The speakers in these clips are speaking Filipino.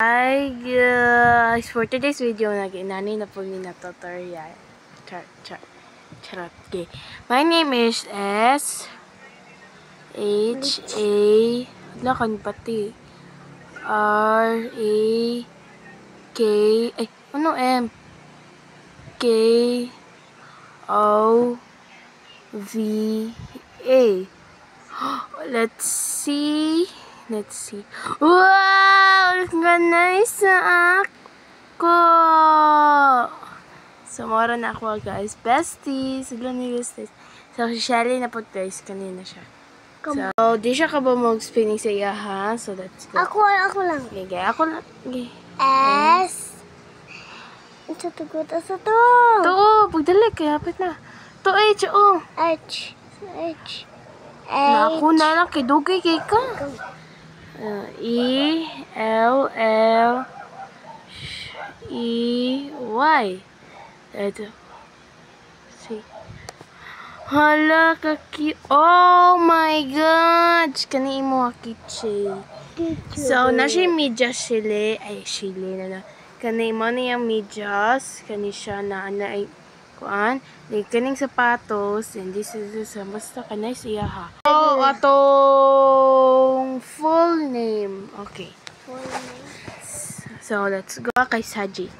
Hi guys! For today's video, nag-inani na po ni na tutorial. Charot. Okay. My name is S-H-A Lakan pati R-A-K ay, ano M? K-O-V-A. Let's see. Wow! Nice na ako! So, mora na ako guys. Besties! Sigla ni besties. So, si Shelly na po guys. Kanina siya. So, di siya ka ba mag-spinning sa iya ha? So, let's go. Ako lang. Okay, ako lang. Okay. S. Ito to. To, pagdali. Kaya hapit na. To, H, o. H. Naku na lang. Kidugay kay ka. E-L-L-E-Y. Ito. See. Hala, kaki. Oh my God! Kani mo akichi. So, na siya medyas sili. Ay, sili na lang. Kani mo na yung medyas. Kani siya na ay kuan. Kaning sapatos. And this is basta kanay siya ha. Oh, atong full name. Okay. So, let's go kay Saji.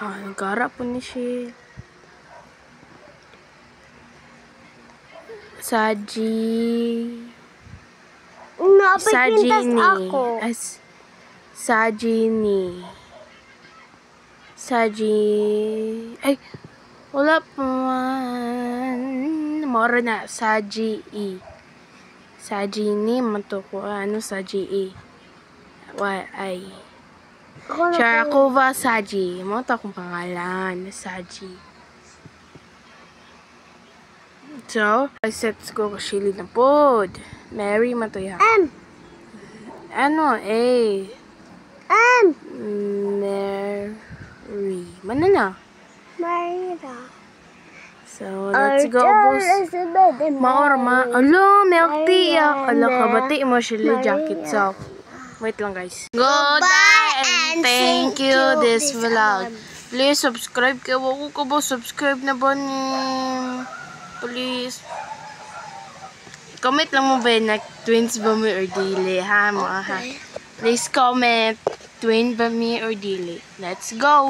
Nagkara po ni siya. Sajini. Ay, wala pa man. Mora na. Sajini. Matuko. Ano Sajini? Ay. Sharakova Saji. Mga ito akong pangalan. Saji. So, let's go kasi na po. Mary matoya. M. Ano? A. M. Mary. Mana na? Marida. So, let's go, boss. Maorma. Alo, milk tea. Ala, kabati mo sila jacket. So, wait lang, guys. Goodbye and thank you this vlog. Please subscribe kayo. Wag ko ba subscribe na ba ni? Please. Comment lang mo ba na twins ba mi or dili ha mga ha. Please comment twin ba mi or dili. Let's go.